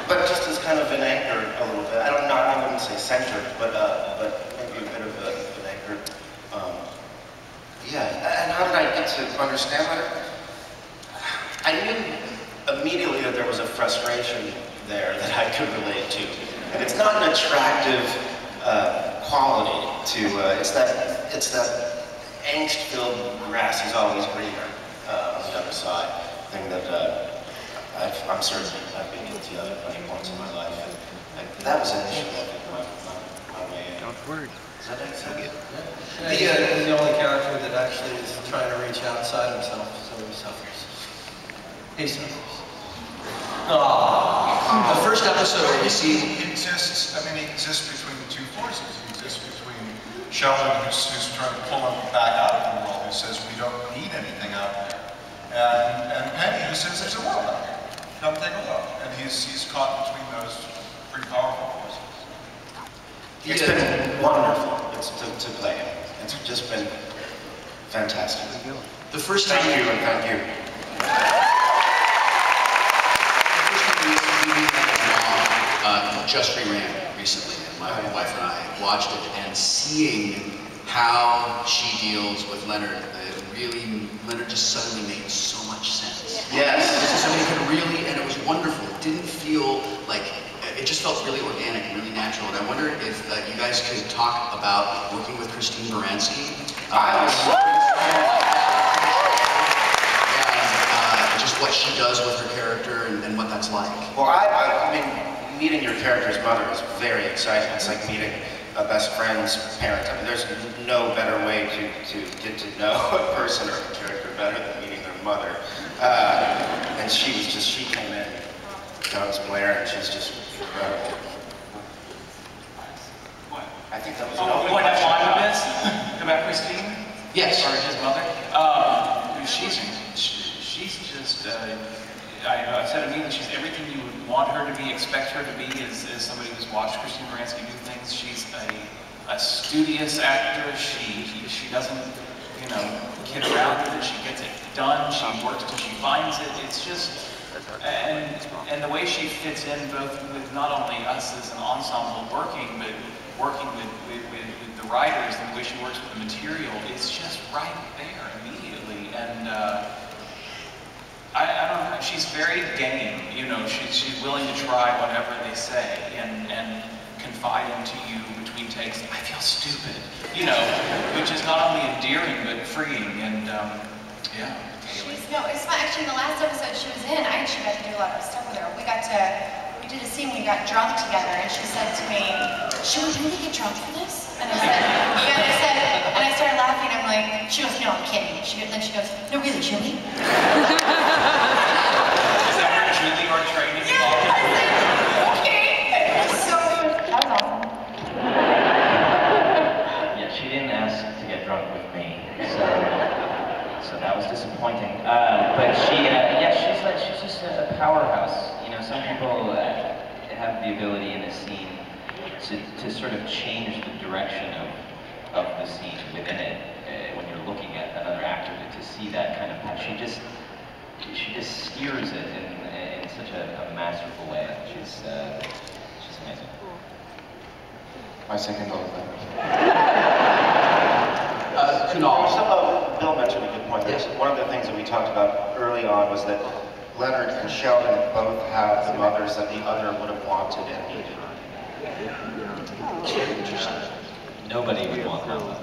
But just as kind of an anchor a little bit. I wouldn't say centered, but maybe a bit of an anchor. Yeah, and how did I get to understand that? I knew immediately that there was a frustration there that I could relate to. And it's not an attractive quality to, it's that angst-filled grass is always greener on the other side thing that I'm certain I've been guilty of many points in my life. And that was initially, I think, my way in. Don't worry. Does that make sense? Yeah. He's the only character that actually is trying to reach outside himself, so he suffers. He suffers. The first episode we see... He exists, I mean, he exists between the two forces. He exists between Sheldon, who's trying to pull him back out of the world, who says we don't need anything out there. And Penny, who says there's a world out here. Come take a look. And he's caught between those pretty powerful forces. It's been wonderful to play him. It's just been fantastic. The first time Thank you, and thank you. Just reran recently, and my wife and I watched it, and seeing how she deals with Leonard, Leonard just suddenly made so much sense. Yes. Somebody could really, and it was wonderful. It didn't feel like, it just felt really organic and really natural. And I wonder if you guys could talk about working with Christine Baranski. And just what she does with her character and what that's like. Well, I mean, meeting your character's mother is very exciting. It's like meeting a best friend's parent. I mean, there's no better way to get to know a person or a character better than meeting their mother. And she came in, John's Blair, and she's just incredible. I think that was you want to have fun with this? About Christine? Yes. Or his mother? She's just, I said immediately, she's everything you would want her to be, expect her to be, as somebody who's watched Christine Baranski do things. She's a studious actor. She doesn't, kid around with it. She gets it done. She works till she finds it. It's just, and the way she fits in both with not only us as an ensemble working, but working with the writers, and the way she works with the material, it's just right there immediately. And I don't know, she's very game, she's willing to try whatever they say and confide into you between takes. I feel stupid, which is not only endearing but freeing, and yeah. It's fun. Actually, in the last episode she was in, I actually got to do a lot of stuff with her. We did a scene, we got drunk together, and she said to me, "Should we really get drunk for this?" And I said, yeah, and I started laughing. I'm like, she goes, "No, I'm kidding." Then she goes, "No, really, should we?" Is that where Julie or training involved? Okay. So that was awesome. Yeah, she didn't ask to get drunk with me, so that was disappointing. But she's just a powerhouse. Some people have the ability in a scene to sort of change the direction of the scene within it when you're looking at another actor to see that kind of she just steers it in such a masterful way. She's amazing. My second goal. Kunal. Bill mentioned a good point. Yes. One of the things that we talked about early on was that Leonard and Sheldon both have the mothers that the other would have wanted and needed. Nobody would want that mother.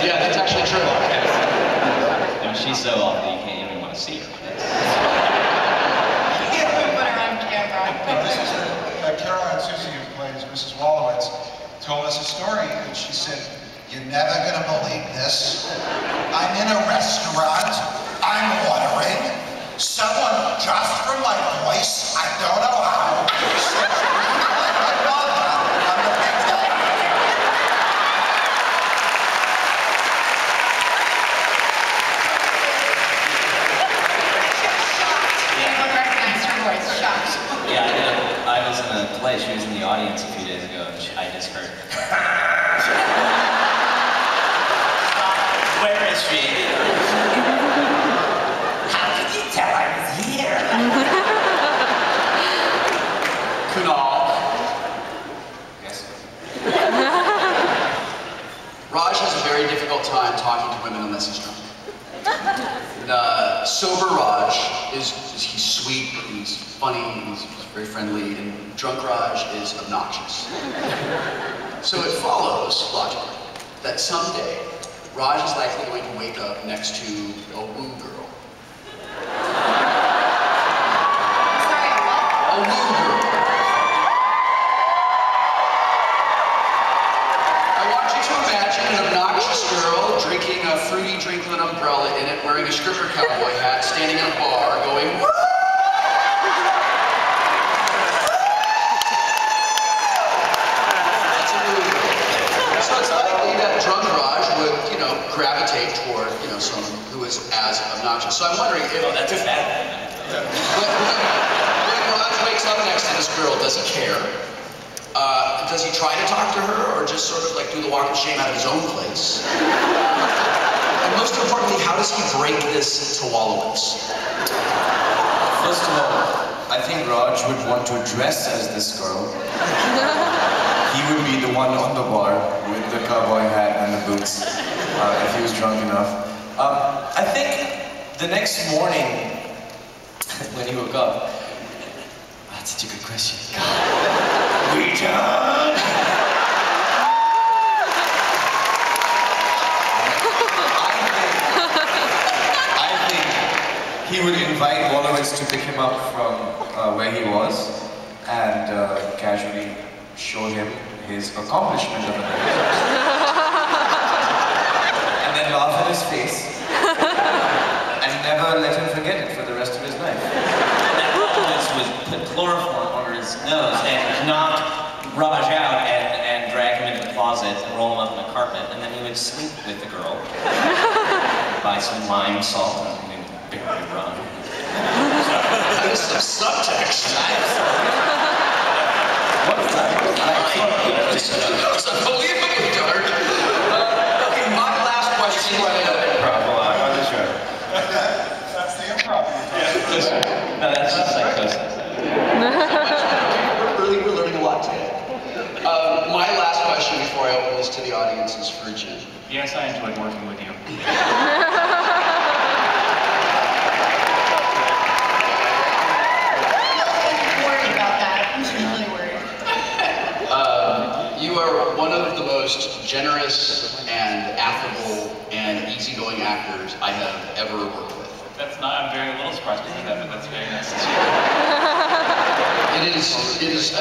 That's actually true. I mean, she's so off that you can't even want to see her. You can't put her on camera. This is Caroline Susie, who plays Mrs. Wolowitz, told us a story, and she said, "You're never gonna believe this. I'm in a restaurant, I'm ordering, someone just from my voice, I don't know how, says, like my mother, I'm the big guy." Anyone recognized her voice? Shocked. Yeah, I was in a play. She was in the audience a few days ago, and I just heard. Where is she? Sober Raj he's sweet, he's funny, he's very friendly, and drunk Raj is obnoxious. So it follows, logically, that someday Raj is likely going to wake up next to a woo girl. Sorry, what? A woo girl. I want you to imagine an obnoxious girl drinking a fruity drink with an umbrella in it, wearing a stripper cowboy hat, standing in a bar, going, woo! That's a woo girl. So it's likely that drunk Raj would, gravitate toward, someone who is as obnoxious. So I'm wondering if... Oh, that's a bad thing. When Raj wakes up next to this girl, does he care? Does he try to talk to her, or just sort of like do the walk of shame out of his own place? And most importantly, how does he break this to Wolowitz? First of all, I think Raj would want to dress as this girl. He would be the one on the bar with the cowboy hat and the boots, if he was drunk enough. I think the next morning, when he woke up, that's such a good question. We done? I think he would invite Wolowitz to pick him up from where he was and casually show him his accomplishment of the day. And then laugh in his face and never let him forget it for the rest of his life. And then Wolowitz would put chloroform under his nose and knock Raj out and drag him into the closet and roll him up in the carpet, and then he would sleep with the girl, buy some lime, salt, and barely run. There's some subtext. It's unbelievably dark. Okay, my last question. That's the improv. No, that's just psychosis. We're learning a lot today. My last question before I open this to the audience is for Jim. Yes, I enjoyed working with you. I'm worried about that. I'm really worried. You are one of the most generous and affable and easygoing actors I have ever worked with. That's not, I'm very little surprised to hear that, but that's very nice. It is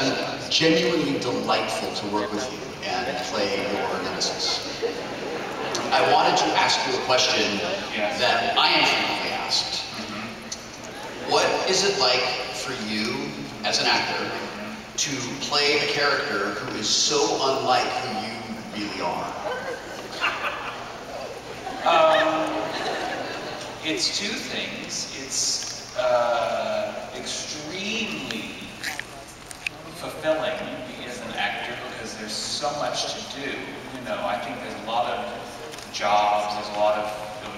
genuinely delightful to work with you and play your nemesis. I wanted to ask you a question that I am frequently asked. What is it like for you as an actor to play a character who is so unlike who you really are? It's two things. It's extremely fulfilling as an actor because there's so much to do. I think there's a lot of jobs, there's a lot of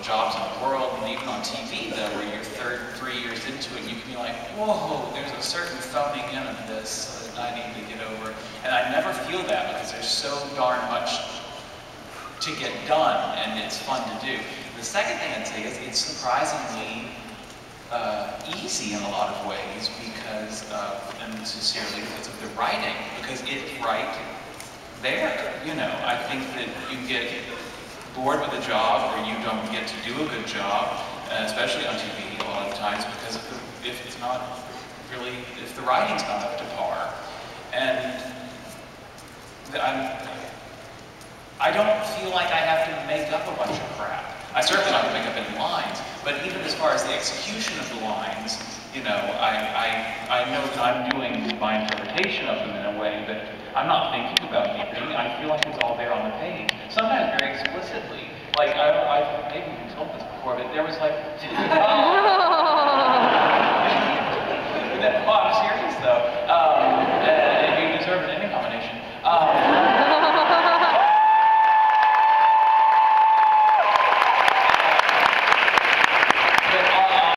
jobs in the world, and even on TV though, where you're 3 years into it, you can be like, whoa, there's a certain phoning in of this that I need to get over. And I never feel that because there's so darn much to get done, and it's fun to do. The second thing I'd say is it's surprisingly easy in a lot of ways because of, and sincerely, because of the writing, because it's right there. I think that you get bored with a job or you don't get to do a good job, especially on TV a lot of times, because if the writing's not up to par. And I don't feel like I have to make up a bunch of crap. I certainly don't have to make up any lines, but even as far as the execution of the lines, I know that I'm doing my interpretation of them in a way that I'm not thinking about anything. I feel like it's all there on the page. Sometimes very explicitly. Like, maybe you told this before, but there was like 2 times